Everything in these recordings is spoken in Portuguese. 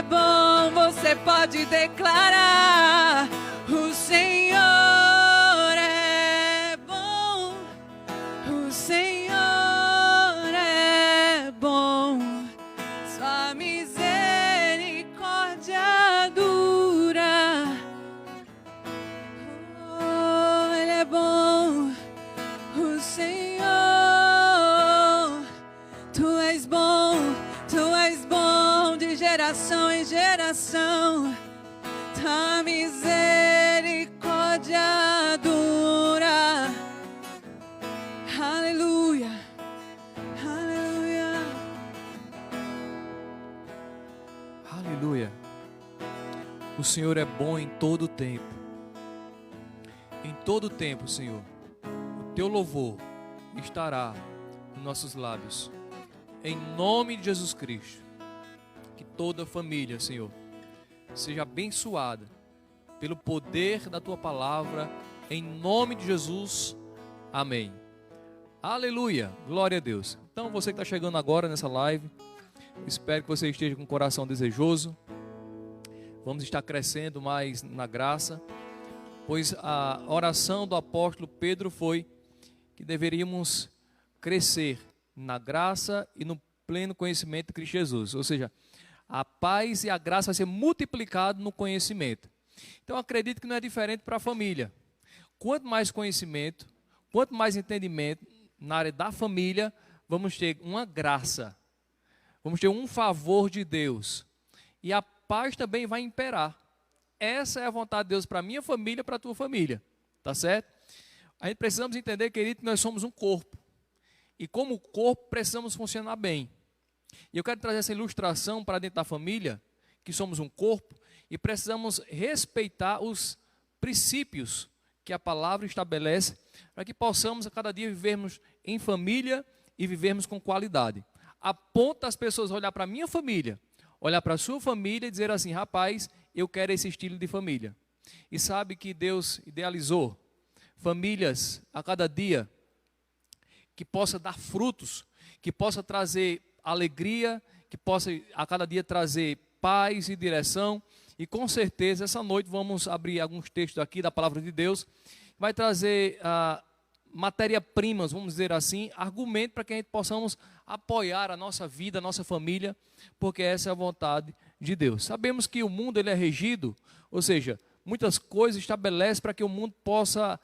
é bom, você pode declarar: o Senhor é bom, o Senhor é bom, sua misericórdia dura. Oh, Ele é bom, o Senhor, Tu és bom de geração em geração, tua misericórdia dura. Aleluia, aleluia, Aleluia. O Senhor é bom em todo o tempo. Em todo o tempo, Senhor, o teu louvor estará nos nossos lábios. Em nome de Jesus Cristo, que toda família, Senhor, seja abençoada pelo poder da tua palavra, em nome de Jesus. Amém. Aleluia, glória a Deus. Então, você que está chegando agora nessa live, espero que você esteja com o coração desejoso. Vamos estar crescendo mais na graça, pois a oração do apóstolo Pedro foi que deveríamos crescer na graça e no pleno conhecimento de Cristo Jesus. Ou seja, a paz e a graça vai ser multiplicado no conhecimento. Então, acredito que não é diferente para a família. Quanto mais conhecimento, quanto mais entendimento na área da família, vamos ter uma graça, vamos ter um favor de Deus. E a paz também vai imperar. Essa é a vontade de Deus para a minha família, para a tua família. Tá certo? A gente precisamos entender, querido, que nós somos um corpo. E como corpo, precisamos funcionar bem. E eu quero trazer essa ilustração para dentro da família, que somos um corpo, e precisamos respeitar os princípios que a palavra estabelece, para que possamos a cada dia vivermos em família e vivermos com qualidade. A ponto das pessoas olhar para a minha família, olhar para a sua família e dizer assim: rapaz, eu quero esse estilo de família. E sabe que Deus idealizou famílias a cada dia que possa dar frutos, que possa trazer alegria, que possa a cada dia trazer paz e direção. E com certeza essa noite vamos abrir alguns textos aqui da palavra de Deus, vai trazer matéria-primas, vamos dizer assim, argumento para que a gente possamos apoiar a nossa vida, a nossa família, porque essa é a vontade de Deus. Sabemos que o mundo ele é regido, ou seja, muitas coisas estabelecem para que o mundo possa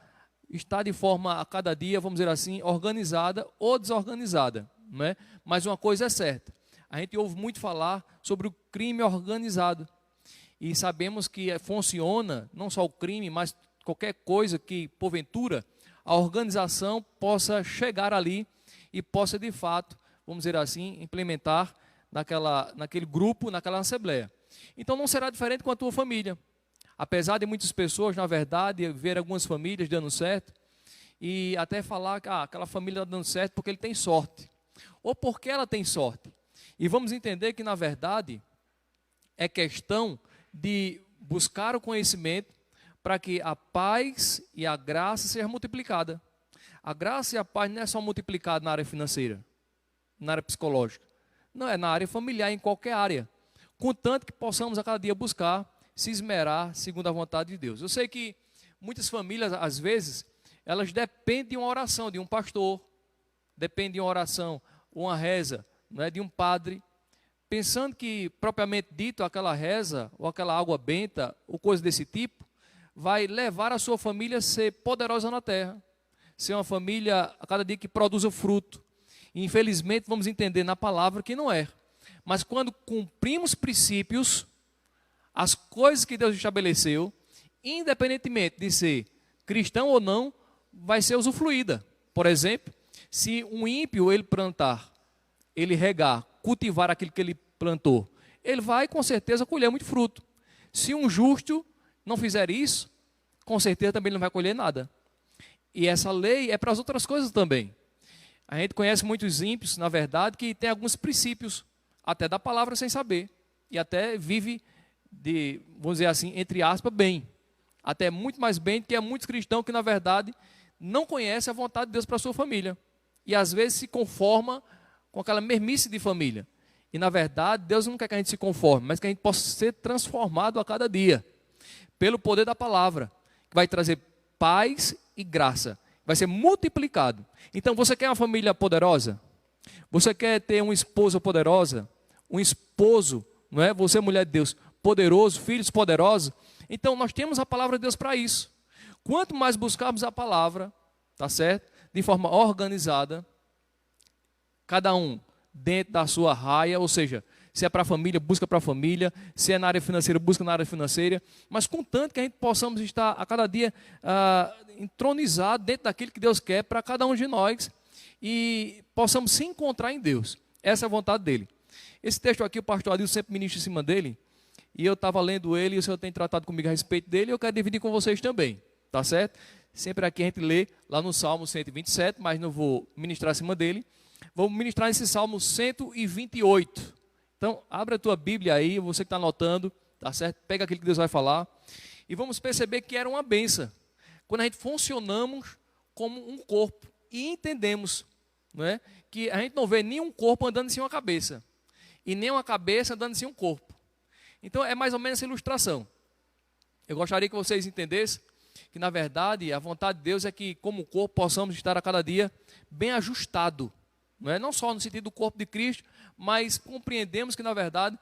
estar de forma a cada dia, vamos dizer assim, organizada ou desorganizada, não é? Mas uma coisa é certa, a gente ouve muito falar sobre o crime organizado, e sabemos que funciona não só o crime, mas qualquer coisa que, porventura, a organização possa chegar ali e possa, de fato, vamos dizer assim, implementar naquele grupo, naquela assembleia. Então não será diferente com a tua família. Apesar de muitas pessoas, na verdade, ver algumas famílias dando certo, e até falar que aquela família está dando certo porque ele tem sorte, ou porque ela tem sorte. E vamos entender que, na verdade, é questão de buscar o conhecimento para que a paz e a graça seja multiplicada. A graça e a paz não é só multiplicada na área financeira, na área psicológica. Não, é na área familiar, em qualquer área. Contanto que possamos a cada dia buscar se esmerar segundo a vontade de Deus. Eu sei que muitas famílias, às vezes, elas dependem de uma oração, de um pastor, dependem de uma oração, uma reza, não é, de um padre, pensando que, propriamente dito, aquela reza, ou aquela água benta, ou coisa desse tipo, vai levar a sua família a ser poderosa na terra, ser uma família a cada dia que produza fruto. E, infelizmente, vamos entender na palavra que não é. Mas quando cumprimos princípios, as coisas que Deus estabeleceu, independentemente de ser cristão ou não, vai ser usufruída. Por exemplo, se um ímpio ele plantar, ele regar, cultivar aquilo que ele plantou, ele vai com certeza colher muito fruto. Se um justo não fizer isso, com certeza também não vai colher nada. E essa lei é para as outras coisas também. A gente conhece muitos ímpios, na verdade, que tem alguns princípios, até da palavra sem saber, e até vive vamos dizer assim, entre aspas, bem. Até muito mais bem do que muitos cristãos que, na verdade, não conhecem a vontade de Deus para a sua família. E, às vezes, se conforma com aquela mermice de família. E na verdade, Deus não quer que a gente se conforme, mas que a gente possa ser transformado a cada dia, pelo poder da palavra, que vai trazer paz e graça, vai ser multiplicado. Então, você quer uma família poderosa? Você quer ter uma esposa poderosa? Um esposo, não é? Você, mulher de Deus, poderoso, filhos poderosos? Então, nós temos a palavra de Deus para isso. Quanto mais buscarmos a palavra, tá certo? De forma organizada, cada um dentro da sua raia, ou seja, se é para a família, busca para a família, se é na área financeira, busca na área financeira, mas contanto que a gente possamos estar a cada dia entronizado dentro daquilo que Deus quer para cada um de nós e possamos se encontrar em Deus. Essa é a vontade dele. Esse texto aqui, o pastor Adilson sempre ministra em cima dele, e eu estava lendo ele, e o Senhor tem tratado comigo a respeito dele, e eu quero dividir com vocês também, tá certo? Sempre aqui a gente lê lá no Salmo 127, mas não vou ministrar em cima dele. Vou ministrar esse Salmo 128. Então, abre a tua Bíblia aí, você que está anotando, tá certo? Pega aquilo que Deus vai falar. E vamos perceber que era uma bênção. Quando a gente funcionamos como um corpo e entendemos, não é? Que a gente não vê nenhum corpo andando sem uma cabeça. E nem uma cabeça andando sem um corpo. Então, é mais ou menos essa ilustração. Eu gostaria que vocês entendessem que, na verdade, a vontade de Deus é que, como corpo, possamos estar a cada dia bem ajustado. Não só no sentido do corpo de Cristo, mas compreendemos que, na verdade,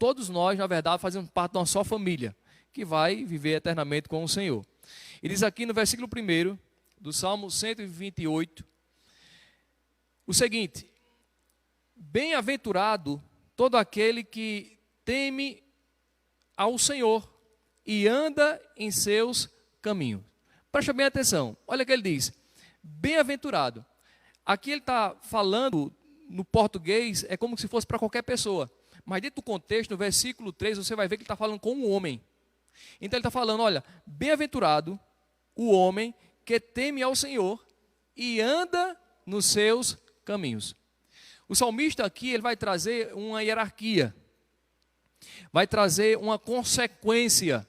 todos nós, na verdade, fazemos parte de uma só família, que vai viver eternamente com o Senhor. E diz aqui no versículo 1 do Salmo 128, o seguinte: bem-aventurado todo aquele que teme ao Senhor e anda em seus caminhos. Presta bem atenção, olha o que ele diz, bem-aventurado. Aqui ele está falando, no português, é como se fosse para qualquer pessoa. Mas dentro do contexto, no versículo 3, você vai ver que ele está falando com um homem. Então ele está falando, olha, bem-aventurado o homem que teme ao Senhor e anda nos seus caminhos. O salmista aqui, ele vai trazer uma hierarquia. Vai trazer uma consequência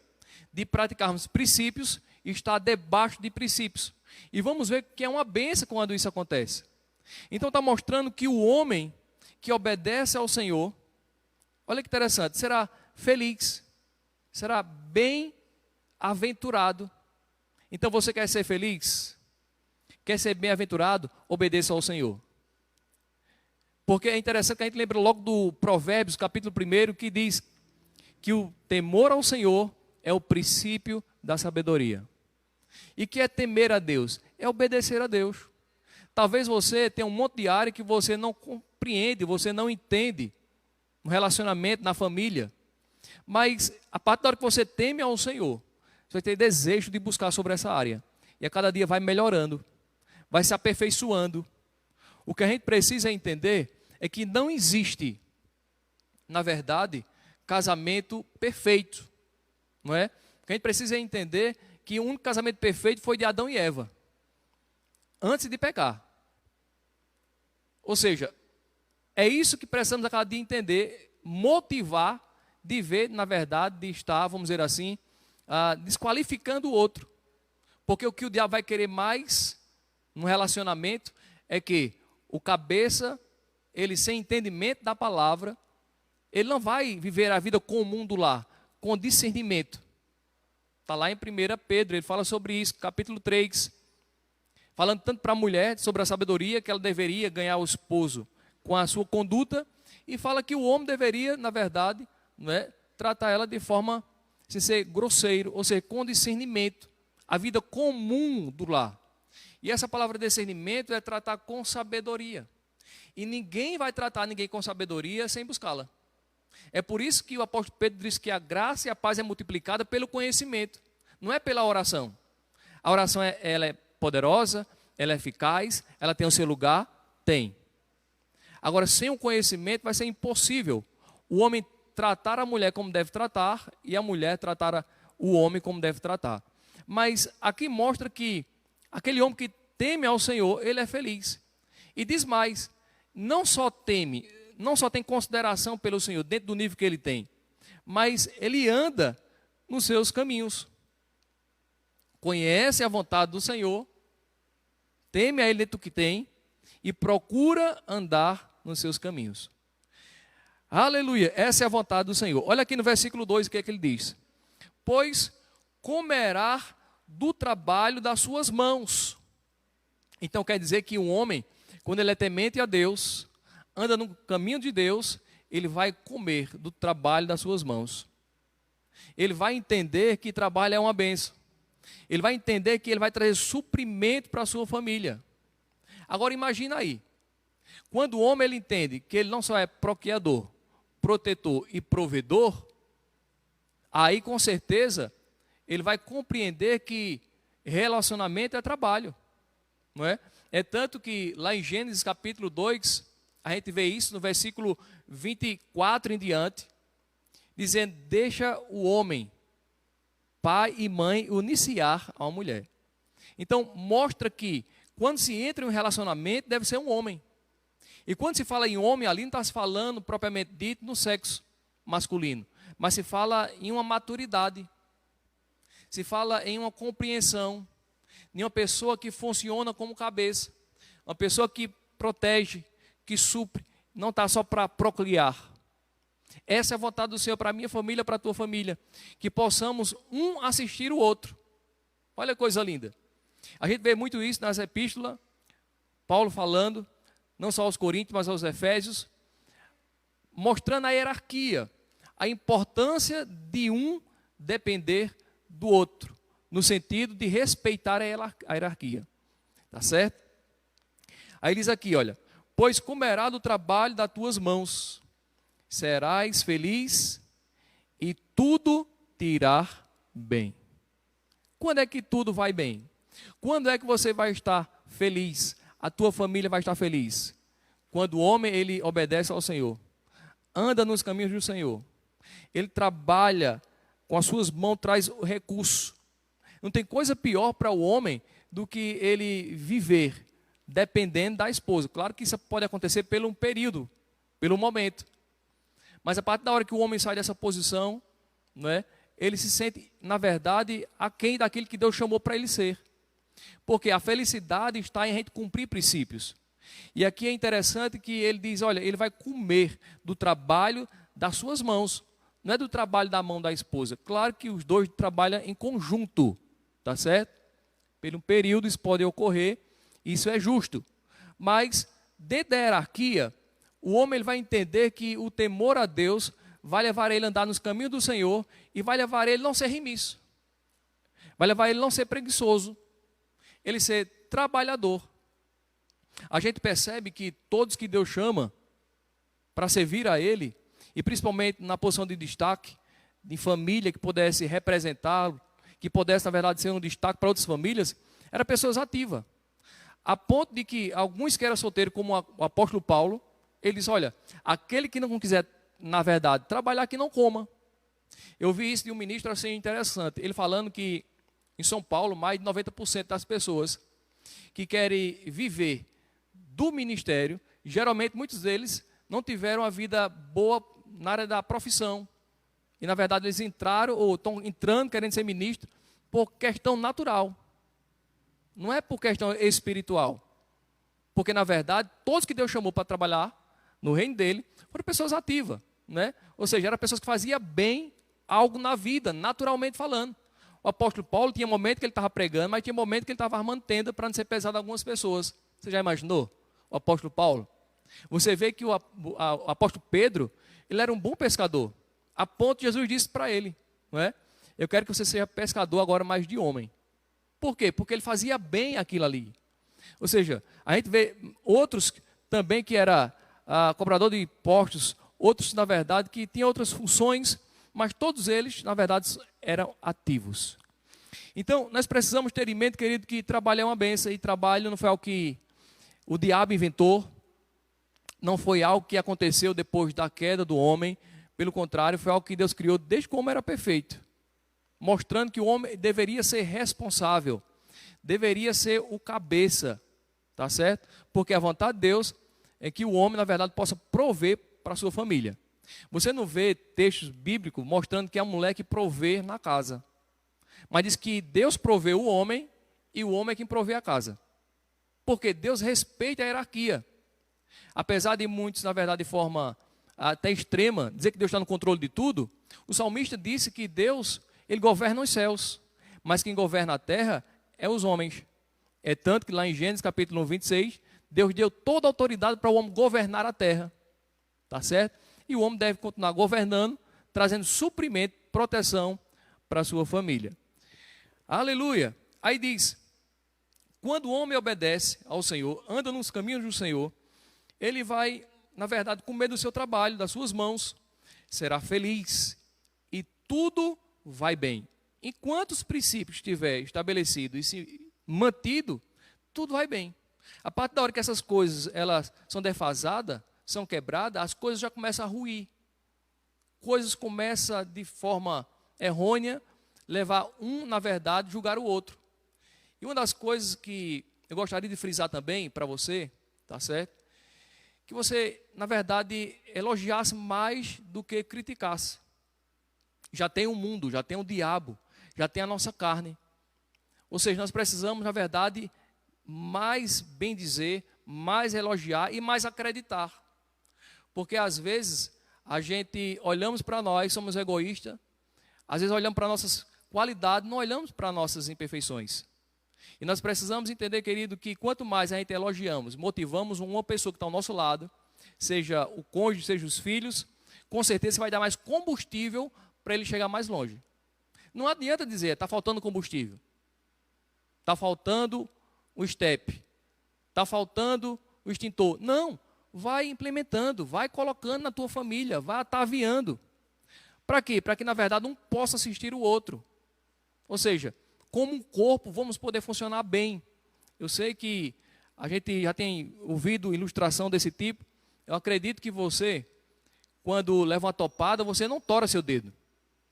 de praticarmos princípios e estar debaixo de princípios. E vamos ver que é uma bênção quando isso acontece. Então está mostrando que o homem que obedece ao Senhor, olha que interessante, será feliz, será bem-aventurado. Então você quer ser feliz? Quer ser bem-aventurado? Obedeça ao Senhor. Porque é interessante que a gente lembra logo do Provérbios, capítulo 1, que diz que o temor ao Senhor é o princípio da sabedoria. E que é temer a Deus? É obedecer a Deus. Talvez você tenha um monte de área que você não compreende, você não entende, no relacionamento, na família. Mas a partir da hora que você teme ao Senhor, você vai ter desejo de buscar sobre essa área. E a cada dia vai melhorando, vai se aperfeiçoando. O que a gente precisa entender é que não existe, na verdade, casamento perfeito. Não é? O que a gente precisa entender que o único casamento perfeito foi de Adão e Eva, antes de pecar. Ou seja, é isso que precisamos a cada dia entender, motivar, de ver, na verdade, de estar, vamos dizer assim, desqualificando o outro. Porque o que o diabo vai querer mais no relacionamento é que o cabeça, ele sem entendimento da palavra, ele não vai viver a vida comum do lar, com discernimento. Está lá em 1 Pedro, ele fala sobre isso, capítulo 3. Falando tanto para a mulher, sobre a sabedoria, que ela deveria ganhar o esposo com a sua conduta. E fala que o homem deveria, na verdade, não é, tratar ela de forma, sem ser grosseiro, ou seja, com discernimento. A vida comum do lar. E essa palavra discernimento é tratar com sabedoria. E ninguém vai tratar ninguém com sabedoria sem buscá-la. É por isso que o apóstolo Pedro diz que a graça e a paz é multiplicada pelo conhecimento, não é pela oração. A oração ela é poderosa, ela é eficaz, ela tem o seu lugar? Tem. Agora, sem o conhecimento vai ser impossível o homem tratar a mulher como deve tratar e a mulher tratar o homem como deve tratar. Mas aqui mostra que aquele homem que teme ao Senhor, ele é feliz. E diz mais, não só teme, não só tem consideração pelo Senhor, dentro do nível que ele tem, mas ele anda nos seus caminhos. Conhece a vontade do Senhor, teme a Ele dentro do que tem e procura andar nos seus caminhos. Aleluia, essa é a vontade do Senhor. Olha aqui no versículo 2 o que é que ele diz. Pois comerá do trabalho das suas mãos. Então quer dizer que um homem, quando ele é temente a Deus, anda no caminho de Deus, ele vai comer do trabalho das suas mãos. Ele vai entender que trabalho é uma bênção. Ele vai entender que ele vai trazer suprimento para a sua família. Agora imagina aí, quando o homem ele entende que ele não só é procriador, protetor e provedor, aí com certeza ele vai compreender que relacionamento é trabalho, não é? É tanto que lá em Gênesis capítulo 2, a gente vê isso no versículo 24 em diante, dizendo, deixa o homem, pai e mãe, uniciar a uma mulher. Então mostra que quando se entra em um relacionamento deve ser um homem. E quando se fala em homem, ali não está se falando propriamente dito no sexo masculino, mas se fala em uma maturidade, se fala em uma compreensão, em uma pessoa que funciona como cabeça, uma pessoa que protege, que supre, não está só para procriar. Essa é a vontade do Senhor para a minha família, para a tua família, que possamos um assistir o outro. Olha que coisa linda. A gente vê muito isso nas epístolas, Paulo falando, não só aos Coríntios, mas aos Efésios, mostrando a hierarquia, a importância de um depender do outro, no sentido de respeitar a hierarquia. Tá certo? Aí diz aqui, olha, pois comerá do trabalho das tuas mãos, serás feliz e tudo te irá bem. Quando é que tudo vai bem? Quando é que você vai estar feliz? A tua família vai estar feliz? Quando o homem ele obedece ao Senhor, anda nos caminhos do Senhor, ele trabalha com as suas mãos, traz o recurso. Não tem coisa pior para o homem do que ele viver dependendo da esposa. Claro que isso pode acontecer por um período, pelo momento. Mas a partir da hora que o homem sai dessa posição, não é, ele se sente, na verdade, aquém daquilo que Deus chamou para ele ser. Porque a felicidade está em a gente cumprir princípios. E aqui é interessante que ele diz, olha, ele vai comer do trabalho das suas mãos. Não é do trabalho da mão da esposa. Claro que os dois trabalham em conjunto, tá certo? Por um período isso pode ocorrer, isso é justo. Mas dentro da hierarquia, o homem ele vai entender que o temor a Deus vai levar ele a andar nos caminhos do Senhor e vai levar ele a não ser remisso. Vai levar ele a não ser preguiçoso. Ele ser trabalhador. A gente percebe que todos que Deus chama para servir a Ele, e principalmente na posição de destaque, de família que pudesse representá-lo, que pudesse, na verdade, ser um destaque para outras famílias, eram pessoas ativas. A ponto de que alguns que eram solteiros, como o apóstolo Paulo, ele diz, olha, aquele que não quiser, na verdade, trabalhar, que não coma. Eu vi isso de um ministro assim interessante, ele falando que em São Paulo, mais de 90% das pessoas que querem viver do ministério, geralmente muitos deles não tiveram a vida boa na área da profissão. E na verdade eles entraram, ou estão entrando querendo ser ministro, por questão natural. Não é por questão espiritual. Porque na verdade, todos que Deus chamou para trabalhar no reino dele, foram pessoas ativas. Né? Ou seja, eram pessoas que faziam bem algo na vida, naturalmente falando. O apóstolo Paulo tinha momento que ele estava pregando, mas tinha momento que ele estava armando tenda para não ser pesado a algumas pessoas. Você já imaginou? O apóstolo Paulo. Você vê que o apóstolo Pedro, ele era um bom pescador. A ponto de Jesus disse para ele, não é? Eu quero que você seja pescador agora mais de homem. Por quê? Porque ele fazia bem aquilo ali. Ou seja, a gente vê outros também que era cobrador de impostos, outros, na verdade, que tinham outras funções, mas todos eles, na verdade, eram ativos. Então, nós precisamos ter em mente, querido, que trabalho é uma bênção, e trabalho não foi algo que o diabo inventou, não foi algo que aconteceu depois da queda do homem, pelo contrário, foi algo que Deus criou desde como era perfeito, mostrando que o homem deveria ser responsável, deveria ser o cabeça, tá certo? Porque a vontade de Deus é que o homem, na verdade, possa prover para a sua família. Você não vê textos bíblicos mostrando que é a mulher que provê na casa, mas diz que Deus provê o homem e o homem é quem provê a casa. Porque Deus respeita a hierarquia. Apesar de muitos, na verdade, de forma até extrema, dizer que Deus está no controle de tudo, o salmista disse que Deus, ele governa os céus, mas quem governa a terra é os homens. É tanto que lá em Gênesis capítulo 26, Deus deu toda a autoridade para o homem governar a terra. Tá certo? E o homem deve continuar governando, trazendo suprimento, proteção para a sua família. Aleluia! Aí diz, quando o homem obedece ao Senhor, anda nos caminhos do Senhor, ele vai, na verdade, comer do seu trabalho, das suas mãos, será feliz e tudo vai bem. Enquanto os princípios estiver estabelecido e se mantido, tudo vai bem. A partir da hora que essas coisas elas são defasadas, são quebradas, as coisas já começam a ruir. Coisas começam de forma errônea, levar um, na verdade, julgar o outro. E uma das coisas que eu gostaria de frisar também para você, tá certo? Que você, na verdade, elogiasse mais do que criticasse. Já tem o mundo, já tem o diabo, já tem a nossa carne. Ou seja, nós precisamos, na verdade, mais bem dizer, mais elogiar e mais acreditar. Porque às vezes a gente olhamos para nós, somos egoístas, às vezes olhamos para nossas qualidades, não olhamos para nossas imperfeições. E nós precisamos entender, querido, que quanto mais a gente elogiamos, motivamos uma pessoa que está ao nosso lado, seja o cônjuge, seja os filhos, com certeza vai dar mais combustível para ele chegar mais longe. Não adianta dizer, está faltando combustível, está faltando o step, está faltando o extintor. Não, vai implementando, vai colocando na tua família, vai ataviando. Para quê? Para que, na verdade, um possa assistir o outro. Ou seja, como um corpo, vamos poder funcionar bem. Eu sei que a gente já tem ouvido ilustração desse tipo. Eu acredito que você, quando leva uma topada, você não tora seu dedo,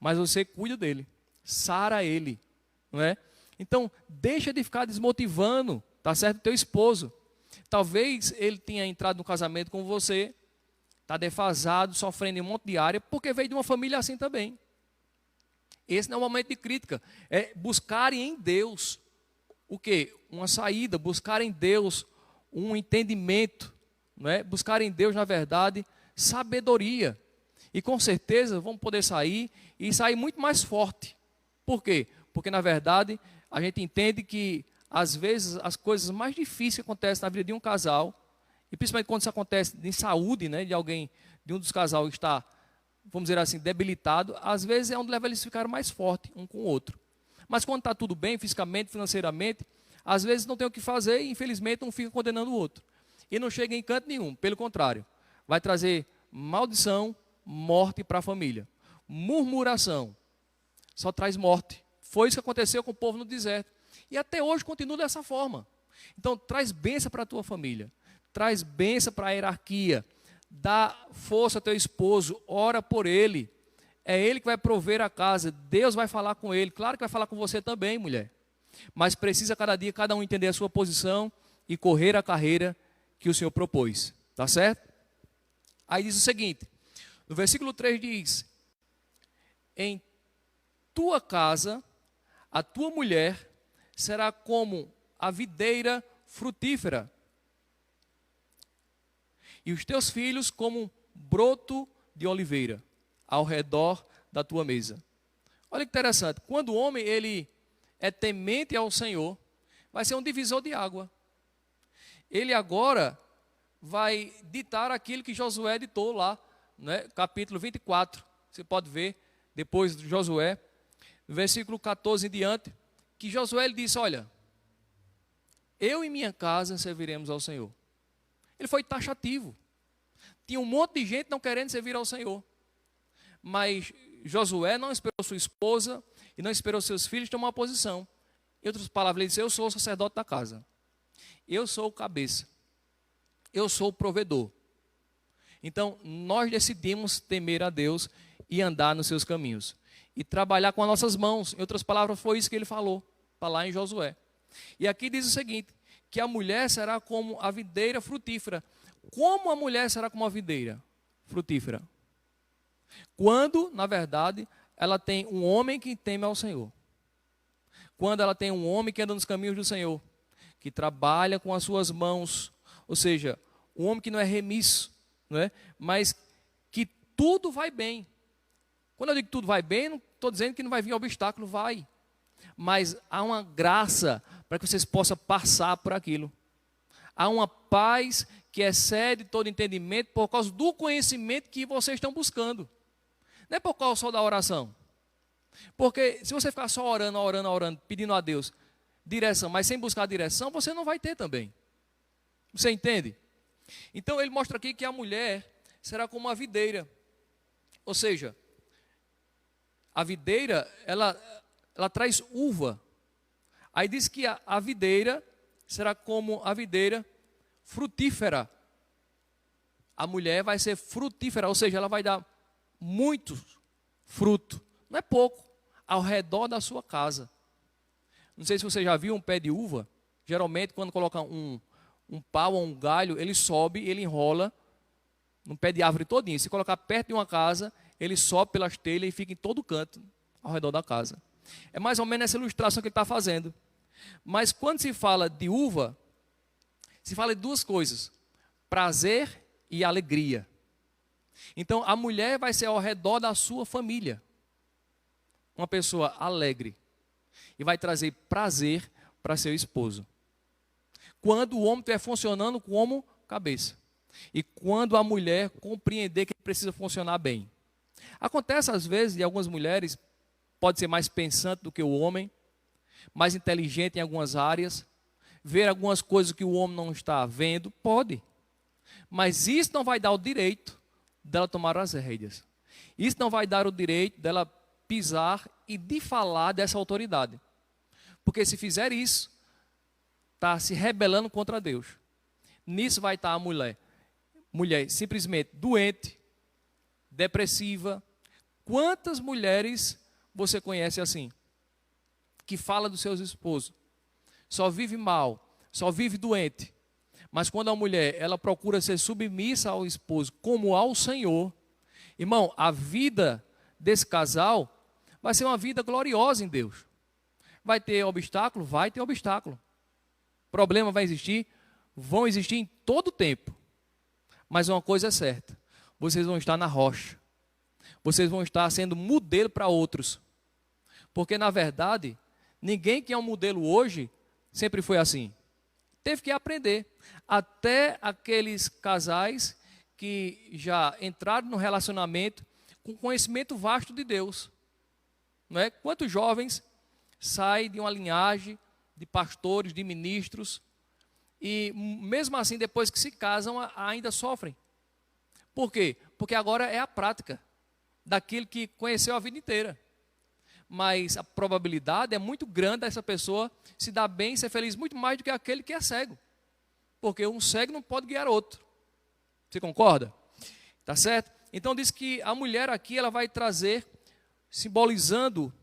mas você cuida dele, sara ele, não é? Então, deixa de ficar desmotivando, tá certo? Teu esposo. Talvez ele tenha entrado no casamento com você, está defasado, sofrendo um monte de área, porque veio de uma família assim também. Esse não é o momento de crítica, é buscarem em Deus o quê? Uma saída, buscar em Deus um entendimento, não é? Buscar em Deus, na verdade, sabedoria. E com certeza vão poder sair e sair muito mais forte. Por quê? Porque, na verdade, a gente entende que, às vezes, as coisas mais difíceis que acontecem na vida de um casal, e principalmente quando isso acontece em saúde, né, de alguém, de um dos casais que está, vamos dizer assim, debilitado, às vezes é onde leva eles a ficarem mais fortes um com o outro. Mas quando está tudo bem, fisicamente, financeiramente, às vezes não tem o que fazer e, infelizmente, um fica condenando o outro. E não chega em canto nenhum, pelo contrário, vai trazer maldição, morte para a família. Murmuração só traz morte. Foi isso que aconteceu com o povo no deserto. E até hoje continua dessa forma. Então, traz bênção para a tua família. Traz bênção para a hierarquia. Dá força ao teu esposo. Ora por ele. É ele que vai prover a casa. Deus vai falar com ele. Claro que vai falar com você também, mulher. Mas precisa cada dia, cada um entender a sua posição e correr a carreira que o Senhor propôs. Tá certo? Aí diz o seguinte. No versículo 3 diz: em tua casa, a tua mulher será como a videira frutífera, e os teus filhos como um broto de oliveira ao redor da tua mesa. Olha que interessante, quando o homem ele é temente ao Senhor, vai ser um divisor de água. Ele agora vai ditar aquilo que Josué ditou lá, né, capítulo 24. Você pode ver depois de Josué, no versículo 14 em diante, que Josué ele disse: olha, eu e minha casa serviremos ao Senhor. Ele foi taxativo. Tinha um monte de gente não querendo servir ao Senhor. Mas Josué não esperou sua esposa e não esperou seus filhos tomar uma posição. Em outras palavras, ele disse: eu sou o sacerdote da casa. Eu sou o cabeça. Eu sou o provedor. Então, nós decidimos temer a Deus e andar nos seus caminhos. E trabalhar com as nossas mãos. Em outras palavras, foi isso que ele falou, para lá em Josué. E aqui diz o seguinte, que a mulher será como a videira frutífera. Como a mulher será como a videira frutífera? Quando, na verdade, ela tem um homem que teme ao Senhor. Quando ela tem um homem que anda nos caminhos do Senhor, que trabalha com as suas mãos, ou seja, um homem que não é remisso, não é? Mas que tudo vai bem. Quando eu digo que tudo vai bem, não estou dizendo que não vai vir obstáculo, vai. Mas há uma graça para que vocês possam passar por aquilo. Há uma paz que excede todo entendimento por causa do conhecimento que vocês estão buscando. Não é por causa só da oração. Porque se você ficar só orando, pedindo a Deus direção, mas sem buscar direção, você não vai ter também. Você entende? Então ele mostra aqui que a mulher será como uma videira. Ou seja, a videira, ela traz uva. Aí diz que a videira será como a videira frutífera. A mulher vai ser frutífera, ou seja, ela vai dar muito fruto. Não é pouco, ao redor da sua casa. Não sei se você já viu um pé de uva. Geralmente, quando coloca um pau ou um galho, ele sobe, ele enrola no pé de árvore todinho. Se colocar perto de uma casa, ele sobe pelas telhas e fica em todo canto, ao redor da casa. É mais ou menos essa ilustração que ele está fazendo. Mas quando se fala de uva, se fala de duas coisas: prazer e alegria. Então, a mulher vai ser ao redor da sua família. Uma pessoa alegre. E vai trazer prazer para seu esposo. Quando o homem estiver funcionando como cabeça. E quando a mulher compreender que ele precisa funcionar bem. Acontece às vezes, de algumas mulheres, pode ser mais pensante do que o homem, mais inteligente em algumas áreas, ver algumas coisas que o homem não está vendo, pode. Mas isso não vai dar o direito dela tomar as rédeas. Isso não vai dar o direito dela pisar e de falar dessa autoridade. Porque se fizer isso, está se rebelando contra Deus. Nisso vai estar a mulher simplesmente doente, depressiva. Quantas mulheres você conhece assim? Que fala dos seus esposos. Só vive mal, só vive doente. Mas quando a mulher, ela procura ser submissa ao esposo como ao Senhor, irmão, a vida desse casal vai ser uma vida gloriosa em Deus. Vai ter obstáculo? Vai ter obstáculo. Problema vai existir? Vão existir em todo tempo. Mas uma coisa é certa, vocês vão estar na rocha. Vocês vão estar sendo modelo para outros. Porque, na verdade, ninguém que é um modelo hoje sempre foi assim. Teve que aprender. Até aqueles casais que já entraram no relacionamento com conhecimento vasto de Deus. Não é? Quantos jovens saem de uma linhagem de pastores, de ministros, e mesmo assim, depois que se casam, ainda sofrem. Por quê? Porque agora é a prática daquilo que conheceu a vida inteira. Mas a probabilidade é muito grande dessa pessoa se dar bem e ser feliz muito mais do que aquele que é cego. Porque um cego não pode guiar outro. Você concorda? Tá certo? Então diz que a mulher aqui, ela vai trazer, simbolizando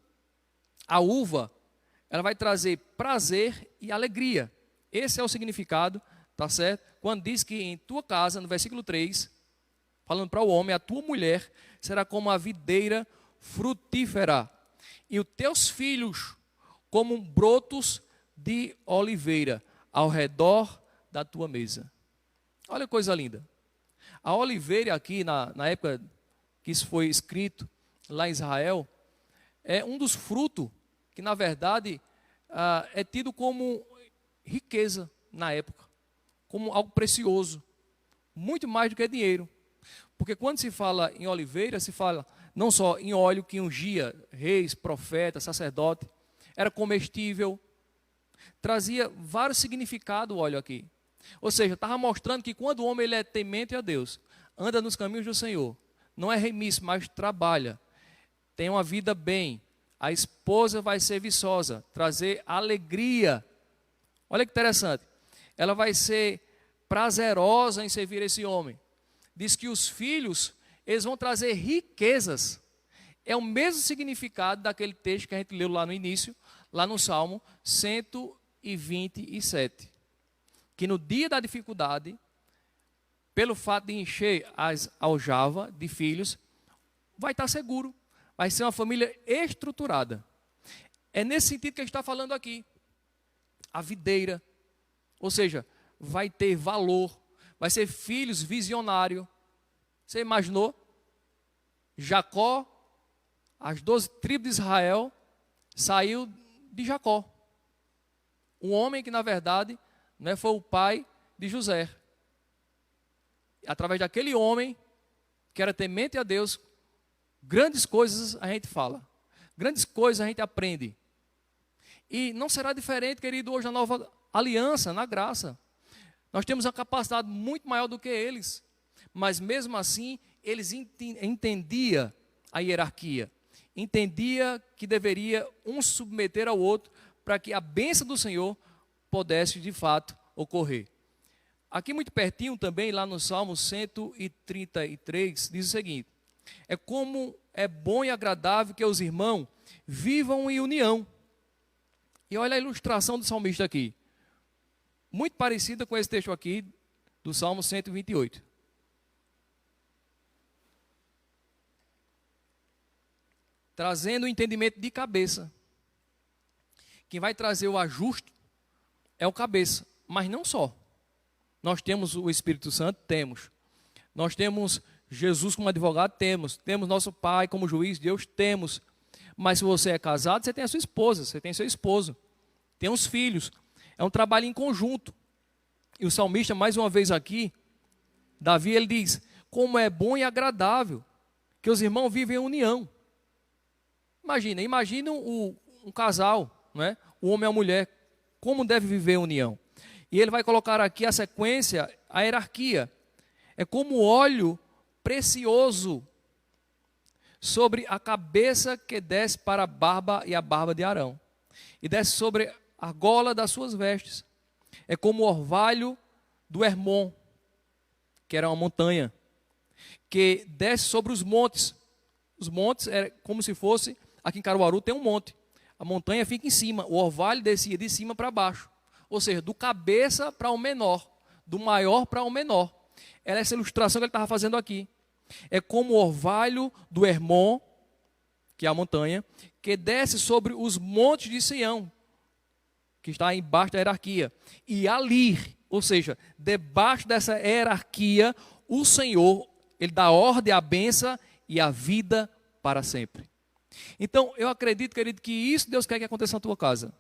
a uva, ela vai trazer prazer e alegria. Esse é o significado, tá certo? Quando diz que em tua casa, no versículo 3, falando para o homem, a tua mulher será como a videira frutífera, e os teus filhos como brotos de oliveira ao redor da tua mesa. Olha que coisa linda. A oliveira aqui, na época que isso foi escrito lá em Israel, é um dos frutos que, na verdade, é tido como riqueza na época, como algo precioso, muito mais do que dinheiro. Porque quando se fala em oliveira, se fala não só em óleo que ungia reis, profetas, sacerdote, era comestível, trazia vários significados o óleo aqui. Ou seja, estava mostrando que quando o homem ele é temente a Deus, anda nos caminhos do Senhor, não é remisso, mas trabalha, tem uma vida bem, a esposa vai ser viçosa, trazer alegria. Olha que interessante, ela vai ser prazerosa em servir esse homem. Diz que os filhos, eles vão trazer riquezas. É o mesmo significado daquele texto que a gente leu lá no início, lá no Salmo 127. Que no dia da dificuldade, pelo fato de encher as aljavas de filhos, vai estar seguro. Vai ser uma família estruturada. É nesse sentido que a gente está falando aqui. A videira, ou seja, vai ter valor, vai ser filhos visionários. Você imaginou? Jacó, as 12 tribos de Israel, saiu de Jacó. Um homem que, na verdade, né, foi o pai de José. Através daquele homem, que era temente a Deus, grandes coisas a gente fala. Grandes coisas a gente aprende. E não será diferente, querido, hoje na nova aliança, na graça. Nós temos uma capacidade muito maior do que eles. Mas mesmo assim, eles entendiam a hierarquia. Entendia que deveria um submeter ao outro para que a bênção do Senhor pudesse de fato ocorrer. Aqui muito pertinho também, lá no Salmo 133, diz o seguinte: é como é bom e agradável que os irmãos vivam em união. E olha a ilustração do salmista aqui, muito parecida com esse texto aqui do Salmo 128. Trazendo o entendimento de cabeça. Quem vai trazer o ajuste é o cabeça, mas não só. Nós temos o Espírito Santo? Temos. Nós temos Jesus como advogado? Temos. Temos nosso Pai como juiz? Deus? Temos. Mas se você é casado, você tem a sua esposa, você tem seu esposo, tem os filhos. É um trabalho em conjunto. E o salmista, mais uma vez aqui, Davi, ele diz: como é bom e agradável que os irmãos vivem em união. Imagina um casal, não é? O homem e a mulher, como deve viver em união. E ele vai colocar aqui a sequência, a hierarquia. É como óleo precioso sobre a cabeça que desce para a barba e a barba de Arão. E desce sobre a gola das suas vestes. É como o orvalho do Hermon, que era uma montanha, que desce sobre os montes. Os montes é como se fosse, aqui em Caruaru tem um monte. A montanha fica em cima, o orvalho descia de cima para baixo. Ou seja, do cabeça para o menor, do maior para o menor. Era essa ilustração que ele estava fazendo aqui. É como o orvalho do Hermon, que é a montanha, que desce sobre os montes de Sião, que está embaixo da hierarquia. E ali, ou seja, debaixo dessa hierarquia, o Senhor, ele dá ordem à bênção e à vida para sempre. Então, eu acredito, querido, que isso Deus quer que aconteça na tua casa,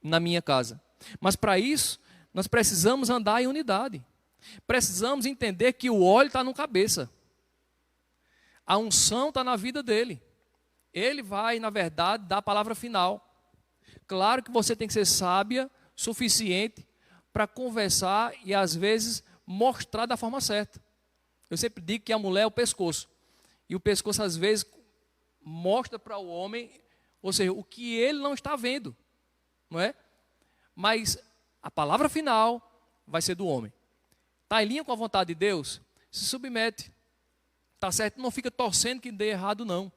na minha casa. Mas para isso, nós precisamos andar em unidade. Precisamos entender que o óleo está no cabeça. A unção está na vida dele. Ele vai, na verdade, dar a palavra final. Claro que você tem que ser sábia, suficiente, para conversar e, às vezes, mostrar da forma certa. Eu sempre digo que a mulher é o pescoço. E o pescoço, às vezes, mostra para o homem, ou seja, o que ele não está vendo. Não é? Mas a palavra final vai ser do homem. Está em linha com a vontade de Deus? Se submete. Está certo? Não fica torcendo que dê errado, não.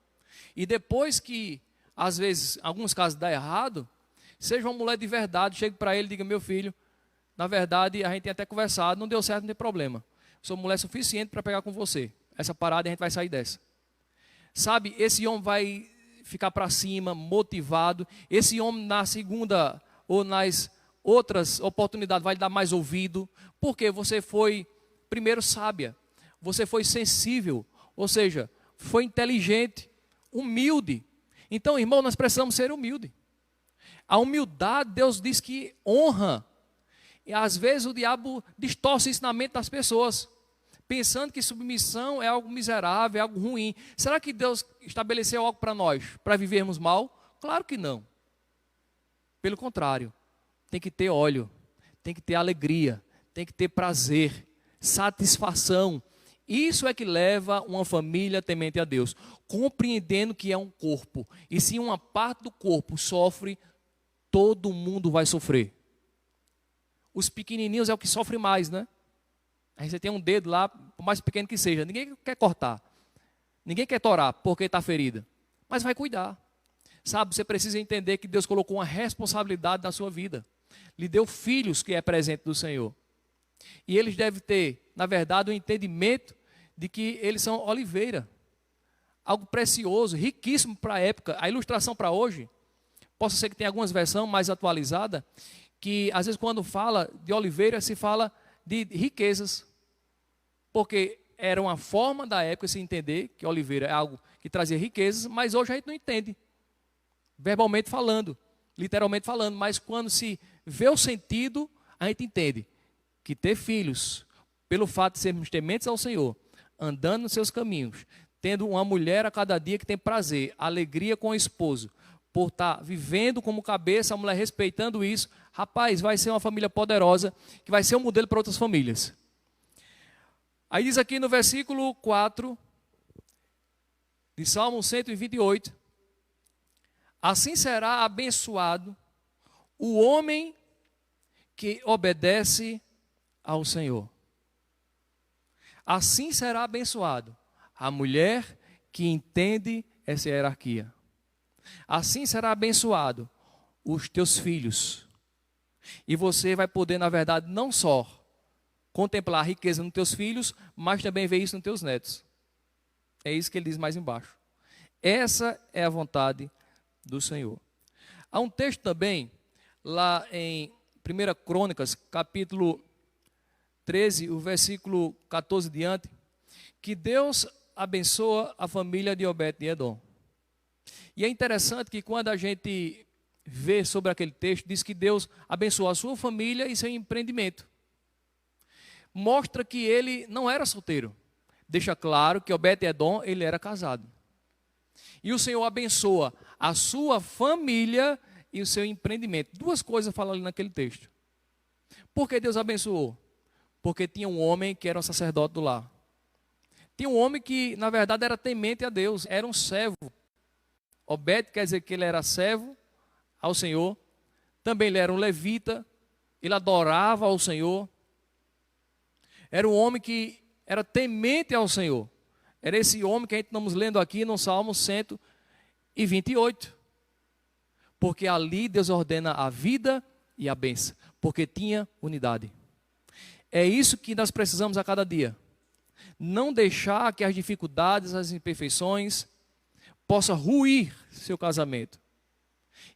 E depois que, às vezes, em alguns casos dá errado, seja uma mulher de verdade, chegue para ele e diga: meu filho, na verdade, a gente tem até conversado, não deu certo, não tem problema. Sou mulher suficiente para pegar com você. Essa parada a gente vai sair dessa. Sabe, esse homem vai ficar para cima, motivado. Esse homem na segunda ou nas outras oportunidades vai lhe dar mais ouvido. Porque você foi, primeiro, sábia. Você foi sensível. Ou seja, foi inteligente, humilde. Então, irmão, nós precisamos ser humildes. A humildade, Deus diz que honra. E às vezes o diabo distorce isso na mente das pessoas, pensando que submissão é algo miserável, é algo ruim. Será que Deus estabeleceu algo para nós, para vivermos mal? Claro que não. Pelo contrário, tem que ter óleo, tem que ter alegria, tem que ter prazer, satisfação. Isso é que leva uma família temente a Deus, compreendendo que é um corpo. E se uma parte do corpo sofre, todo mundo vai sofrer. Os pequenininhos é o que sofre mais, né? Aí você tem um dedo lá, por mais pequeno que seja, ninguém quer cortar, ninguém quer torar porque está ferida, mas vai cuidar. Sabe, você precisa entender que Deus colocou uma responsabilidade na sua vida, lhe deu filhos que é presente do Senhor, e eles devem ter, na verdade, um entendimento de que eles são oliveira, algo precioso, riquíssimo para a época. A ilustração para hoje, possa ser que tenha algumas versões mais atualizadas, que às vezes quando fala de oliveira se fala de riquezas, porque era uma forma da época se entender que oliveira é algo que trazia riquezas, mas hoje a gente não entende, verbalmente falando, literalmente falando, mas quando se vê o sentido, a gente entende que ter filhos, pelo fato de sermos tementes ao Senhor, andando nos seus caminhos, tendo uma mulher a cada dia que tem prazer, alegria com o esposo, por estar vivendo como cabeça, a mulher respeitando isso, rapaz, vai ser uma família poderosa, que vai ser um modelo para outras famílias. Aí diz aqui no versículo 4, de Salmo 128, assim será abençoado o homem que obedece ao Senhor. Assim será abençoado a mulher que entende essa hierarquia. Assim será abençoado os teus filhos. E você vai poder, na verdade, não só contemplar a riqueza nos teus filhos, mas também ver isso nos teus netos. É isso que ele diz mais embaixo. Essa é a vontade do Senhor. Há um texto também, lá em 1 Crônicas, capítulo 13, o versículo 14 diante, que Deus abençoa a família de Obed-edom. E é interessante que quando a gente vê sobre aquele texto, diz que Deus abençoou a sua família e seu empreendimento. Mostra que ele não era solteiro. Deixa claro que Obed-edom, ele era casado. E o Senhor abençoa a sua família e o seu empreendimento. Duas coisas falam ali naquele texto. Por que Deus abençoou? Porque tinha um homem que era um sacerdote do lar. Tinha um homem que, na verdade, era temente a Deus, era um servo. Obed quer dizer que ele era servo ao Senhor. Também ele era um levita, ele adorava ao Senhor. Era um homem que era temente ao Senhor. Era esse homem que a gente estamos lendo aqui no Salmo 128. Porque ali Deus ordena a vida e a bênção. Porque tinha unidade. É isso que nós precisamos a cada dia. Não deixar que as dificuldades, as imperfeições possam ruir seu casamento.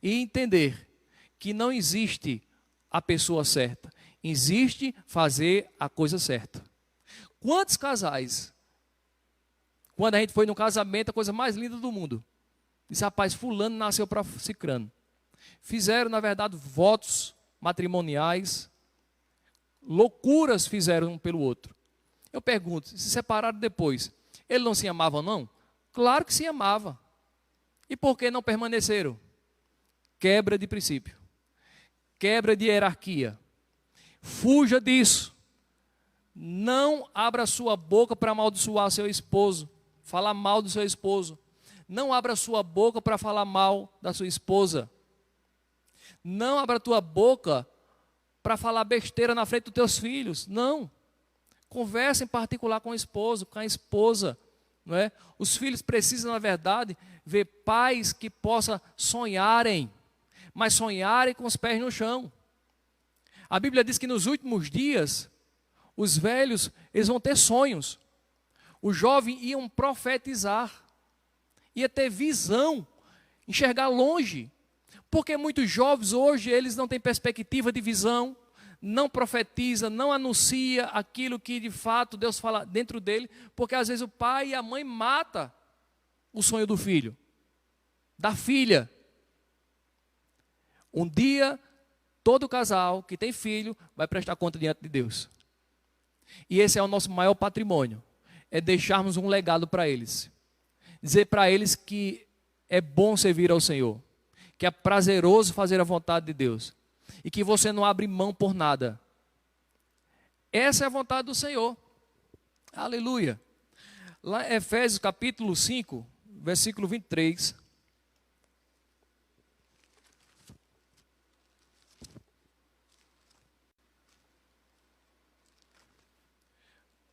E entender que não existe a pessoa certa. Existe fazer a coisa certa. Quantos casais, quando a gente foi no casamento, a coisa mais linda do mundo, disse, rapaz, fulano nasceu para cicrano. Fizeram, na verdade, votos matrimoniais, loucuras fizeram um pelo outro. Eu pergunto, se separaram depois, eles não se amavam não? Claro que se amava. E por que não permaneceram? Quebra de princípio. Quebra de hierarquia. Fuja disso. Não abra sua boca para amaldiçoar seu esposo, falar mal do seu esposo. Não abra sua boca para falar mal da sua esposa. Não abra tua boca para falar besteira na frente dos teus filhos. Não. Conversa em particular com o esposo, com a esposa. Não é? Os filhos precisam, na verdade, ver pais que possam sonharem, mas sonharem com os pés no chão. A Bíblia diz que nos últimos dias, os velhos, eles vão ter sonhos. Os jovens iam profetizar, ia ter visão, enxergar longe. Porque muitos jovens hoje, eles não têm perspectiva de visão, não profetiza, não anuncia aquilo que de fato Deus fala dentro dele, porque às vezes o pai e a mãe matam o sonho do filho, da filha. Um dia, todo casal que tem filho vai prestar conta diante de Deus. E esse é o nosso maior patrimônio, é deixarmos um legado para eles. Dizer para eles que é bom servir ao Senhor, que é prazeroso fazer a vontade de Deus. E que você não abre mão por nada. Essa é a vontade do Senhor. Aleluia. Lá em Efésios capítulo 5, versículo 23.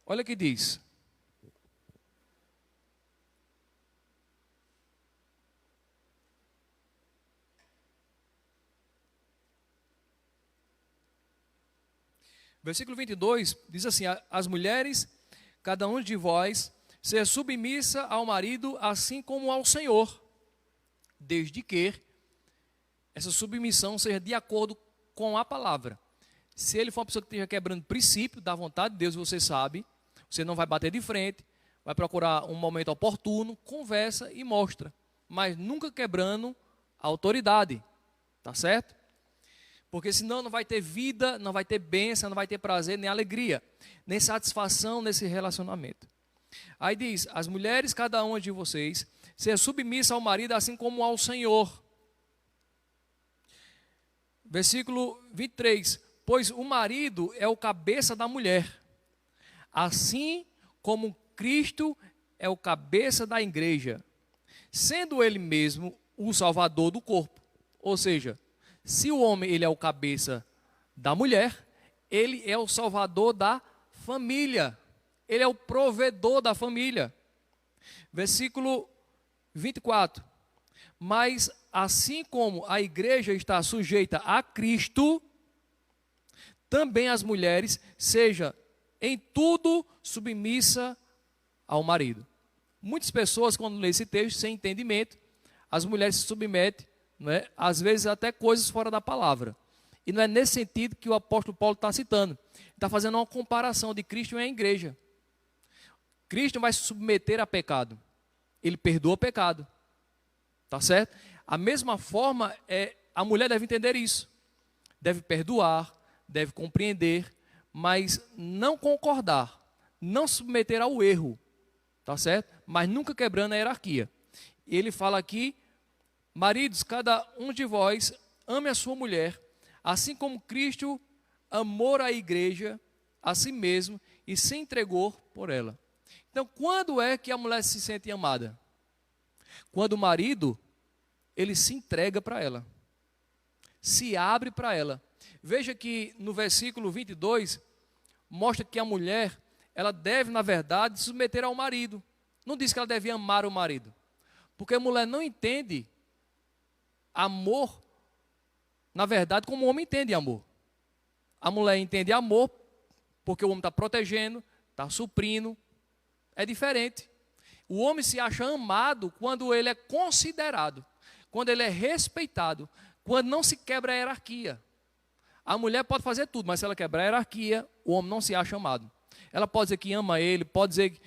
Olha o que diz. Versículo 22 diz assim: as mulheres, cada um de vós, seja submissa ao marido, assim como ao Senhor, desde que essa submissão seja de acordo com a palavra. Se ele for uma pessoa que esteja quebrando princípio da vontade de Deus, você sabe, Você não vai bater de frente, vai procurar um momento oportuno, conversa e mostra, mas nunca quebrando a autoridade, tá certo? Porque senão não vai ter vida, não vai ter bênção, não vai ter prazer, nem alegria, nem satisfação nesse relacionamento. Aí diz, as mulheres, cada uma de vocês, seja submissa ao marido assim como ao Senhor. Versículo 23, pois o marido é o cabeça da mulher, assim como Cristo é o cabeça da igreja, sendo ele mesmo o salvador do corpo. Ou seja, se o homem ele é o cabeça da mulher, ele é o salvador da família, ele é o provedor da família. Versículo 24, mas assim como a igreja está sujeita a Cristo, também as mulheres sejam em tudo submissa ao marido. Muitas pessoas, quando lêem esse texto, sem entendimento, as mulheres se submetem, não é? Às vezes até coisas fora da palavra. E não é nesse sentido que o apóstolo Paulo está citando. Ele está fazendo uma comparação de Cristo e a igreja. Cristo vai se submeter a pecado. Ele perdoa o pecado. Tá certo? A mesma forma, a mulher deve entender isso. Deve perdoar, deve compreender, mas não concordar, não se submeter ao erro, tá certo? Mas nunca quebrando a hierarquia. E ele fala aqui, maridos, cada um de vós ame a sua mulher, assim como Cristo amou a igreja a si mesmo e se entregou por ela. Então, quando é que a mulher se sente amada? Quando o marido, ele se entrega para ela, se abre para ela. Veja que no versículo 22, mostra que a mulher, ela deve, na verdade, se submeter ao marido. Não diz que ela deve amar o marido. Porque a mulher não entende amor, na verdade, como o homem entende amor. A mulher entende amor porque o homem está protegendo, está suprindo. É diferente. O homem se acha amado quando ele é considerado, quando ele é respeitado, quando não se quebra a hierarquia. A mulher pode fazer tudo, mas se ela quebrar a hierarquia, o homem não se acha amado. Ela pode dizer que ama ele, pode dizer,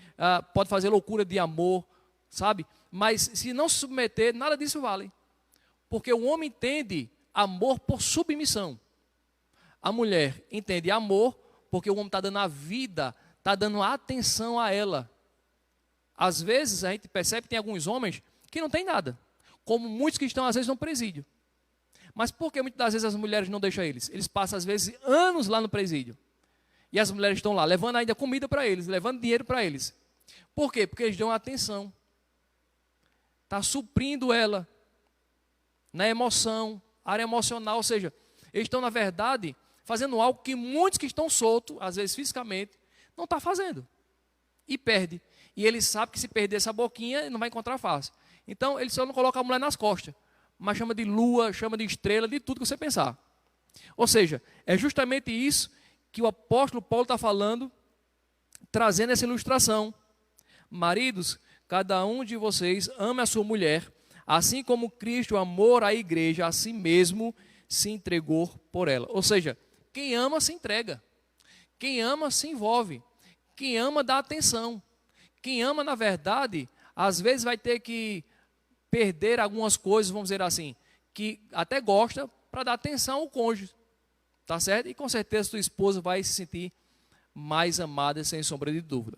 pode fazer loucura de amor, sabe? Mas se não se submeter, nada disso vale. Porque o homem entende amor por submissão. A mulher entende amor porque o homem está dando a vida, está dando atenção a ela. Às vezes a gente percebe que tem alguns homens que não tem nada, como muitos que estão às vezes no presídio. Mas por que muitas das vezes as mulheres não deixam eles? Eles passam às vezes anos lá no presídio. E as mulheres estão lá, levando ainda comida para eles, levando dinheiro para eles. Por quê? Porque eles dão atenção. Está suprindo ela na emoção, área emocional. Ou seja, eles estão, na verdade, fazendo algo que muitos que estão soltos, às vezes fisicamente, não estão fazendo. E perde. E ele sabe que se perder essa boquinha, não vai encontrar fácil. Então, ele só não coloca a mulher nas costas, mas chama de lua, chama de estrela, de tudo que você pensar. Ou seja, é justamente isso que o apóstolo Paulo está falando, trazendo essa ilustração. Maridos, cada um de vocês ame a sua mulher, assim como Cristo amou a igreja, a si mesmo se entregou por ela. Ou seja, quem ama se entrega. Quem ama se envolve. Quem ama dá atenção. Quem ama, na verdade, às vezes vai ter que perder algumas coisas, vamos dizer assim, que até gosta, para dar atenção ao cônjuge. Tá certo? E com certeza sua esposa vai se sentir mais amada, sem sombra de dúvida.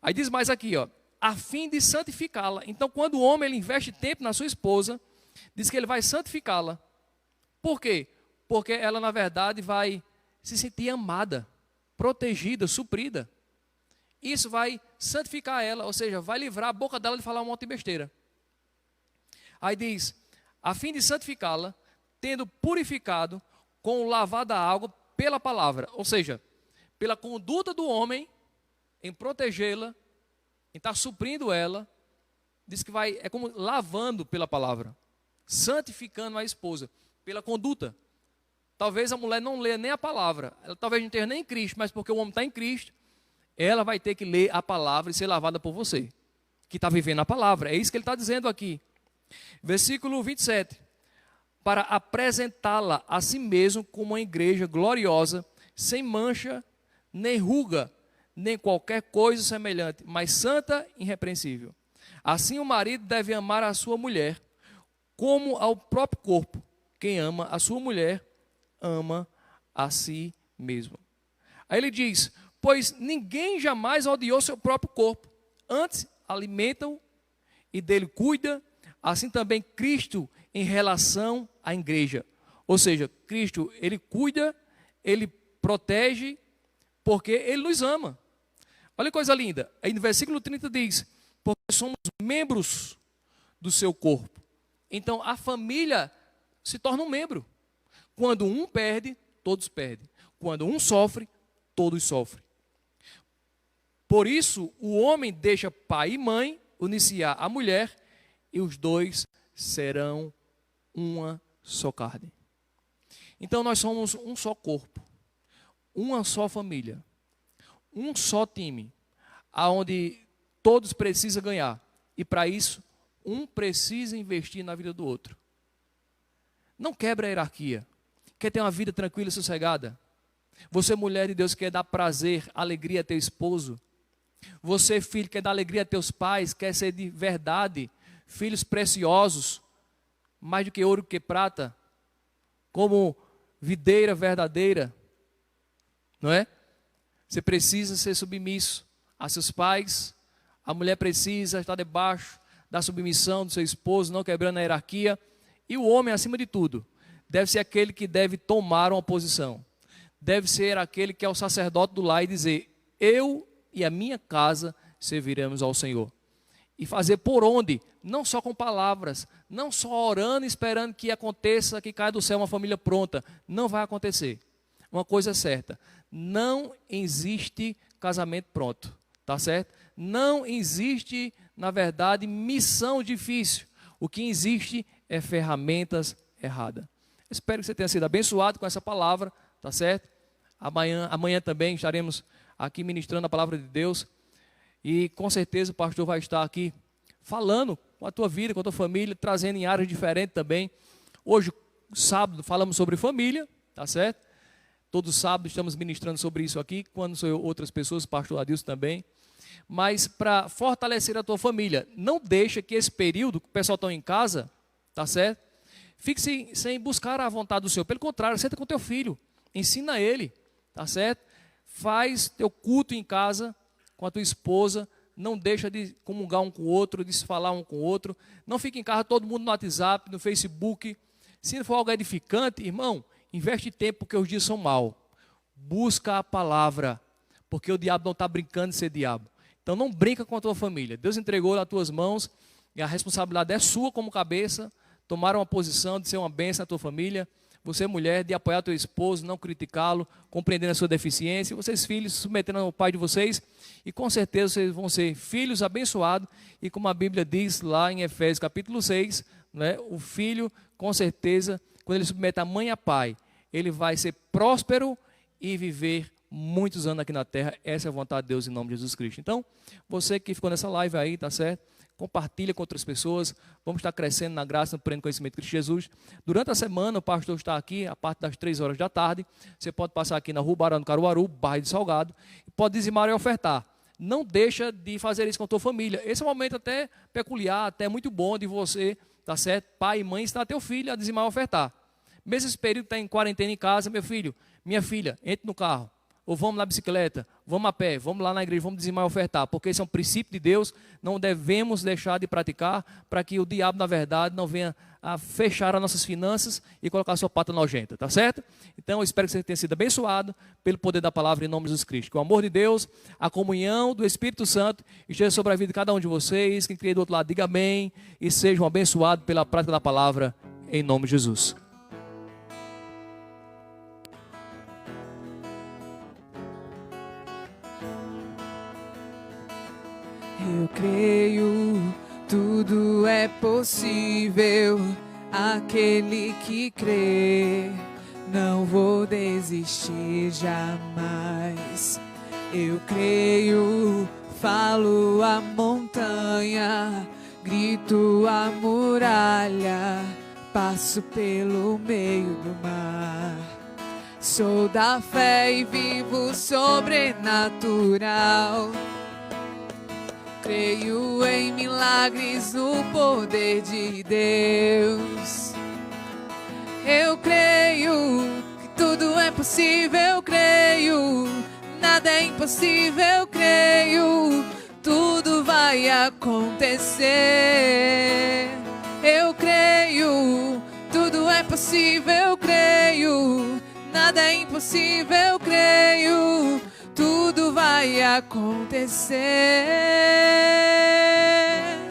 Aí diz mais aqui, ó, a fim de santificá-la. Então, quando o homem ele investe tempo na sua esposa, diz que ele vai santificá-la. Por quê? Porque ela, na verdade, vai se sentir amada, protegida, suprida. Isso vai santificar ela, ou seja, vai livrar a boca dela de falar um monte de besteira. Aí diz, a fim de santificá-la, tendo purificado com o lavar da água pela palavra. Ou seja, pela conduta do homem em protegê-la, em estar suprindo ela, diz que vai, é como lavando pela palavra, santificando a esposa, pela conduta. Talvez a mulher não leia nem a palavra, ela talvez não esteja nem em Cristo, mas porque o homem está em Cristo, ela vai ter que ler a palavra e ser lavada por você, que está vivendo a palavra. É isso que ele está dizendo aqui. Versículo 27. Para apresentá-la a si mesmo como uma igreja gloriosa, sem mancha, nem ruga, nem qualquer coisa semelhante, mas santa e irrepreensível. Assim o marido deve amar a sua mulher como ao próprio corpo. Quem ama a sua mulher, ama a si mesmo. Aí ele diz, pois ninguém jamais odiou seu próprio corpo, antes alimenta-o e dele cuida, assim também Cristo em relação à igreja. Ou seja, Cristo, ele cuida, ele protege, porque ele nos ama. Olha que coisa linda, aí no versículo 30 diz, porque somos membros do seu corpo. Então a família se torna um membro. Quando um perde, todos perdem. Quando um sofre, todos sofrem. Por isso, o homem deixa pai e mãe, unir-se-á a mulher, e os dois serão uma só carne. Então nós somos um só corpo, uma só família, um só time, aonde todos precisam ganhar. E para isso, um precisa investir na vida do outro. Não quebra a hierarquia. Quer ter uma vida tranquila e sossegada? Você, mulher de Deus, quer dar prazer, alegria a teu esposo? Você, filho, quer dar alegria a teus pais? Quer ser de verdade filhos preciosos, mais do que ouro que prata, como videira verdadeira, não é? Você precisa ser submisso a seus pais. A mulher precisa estar debaixo da submissão do seu esposo, não quebrando a hierarquia. E o homem, acima de tudo, deve ser aquele que deve tomar uma posição. Deve ser aquele que é o sacerdote do lar e dizer, eu e a minha casa serviremos ao Senhor. E fazer por onde? Não só com palavras, não só orando e esperando que aconteça, que caia do céu uma família pronta. Não vai acontecer. Uma coisa é certa, não existe casamento pronto, tá certo? Não existe, na verdade, missão difícil. O que existe é ferramentas erradas. Espero que você tenha sido abençoado com essa palavra, tá certo? Amanhã também estaremos aqui ministrando a palavra de Deus. E com certeza o pastor vai estar aqui falando com a tua vida, com a tua família, trazendo em áreas diferentes também. Hoje, sábado, falamos sobre família, tá certo? Todo sábado estamos ministrando sobre isso aqui, quando sou eu, outras pessoas, o pastor Adilson também. Mas para fortalecer a tua família, não deixa que esse período, que o pessoal está em casa, tá certo? Fique sem buscar a vontade do Senhor. Pelo contrário, senta com teu filho, ensina ele, tá certo? Faz teu culto em casa com a tua esposa, não deixa de comungar um com o outro, de se falar um com o outro. Não fica em casa todo mundo no WhatsApp, no Facebook. Se for algo edificante, irmão, investe tempo porque os dias são maus. Busca a palavra, porque o diabo não está brincando de ser diabo. Então não brinca com a tua família. Deus entregou nas tuas mãos e a responsabilidade é sua como cabeça. Tomar uma posição de ser uma bênção na tua família. Você, mulher, de apoiar teu esposo, não criticá-lo, compreendendo a sua deficiência. Vocês, filhos, se submetendo ao pai de vocês. E com certeza vocês vão ser filhos abençoados. E como a Bíblia diz lá em Efésios capítulo 6, né, o filho, com certeza, quando ele submete a mãe e a pai, ele vai ser próspero e viver muitos anos aqui na terra. Essa é a vontade de Deus em nome de Jesus Cristo. Então, você que ficou nessa live aí, tá certo? Compartilha com outras pessoas. Vamos estar crescendo na graça, no pleno conhecimento de Cristo Jesus. Durante a semana, o pastor está aqui, a parte das 3 horas da tarde. Você pode passar aqui na Rua Barão do Caruaru, bairro de Salgado, e pode dizimar e ofertar. Não deixa de fazer isso com a tua família. Esse é um momento até peculiar, até muito bom de você, tá certo? Pai e mãe, ensinar teu filho a dizimar e ofertar. Mesmo esse período que está em quarentena em casa, meu filho, minha filha, entre no carro. Ou vamos na bicicleta, vamos a pé, vamos lá na igreja, vamos dizimar e ofertar. Porque esse é um princípio de Deus, não devemos deixar de praticar para que o diabo, na verdade, não venha a fechar as nossas finanças e colocar a sua pata nojenta, tá certo? Então, eu espero que você tenha sido abençoado pelo poder da palavra em nome de Jesus Cristo. Que o amor de Deus, a comunhão do Espírito Santo esteja sobre a vida de cada um de vocês. Quem crê do outro lado, diga amém e sejam abençoados pela prática da palavra em nome de Jesus. Eu creio, tudo é possível, aquele que crê, não vou desistir jamais. Eu creio, falo a montanha, grito a muralha, passo pelo meio do mar. Sou da fé e vivo sobrenatural. Creio em milagres no poder de Deus. Eu creio que tudo é possível, eu creio. Nada é impossível, eu creio. Tudo vai acontecer. Eu creio, tudo é possível, eu creio. Nada é impossível, eu creio. Tudo vai acontecer.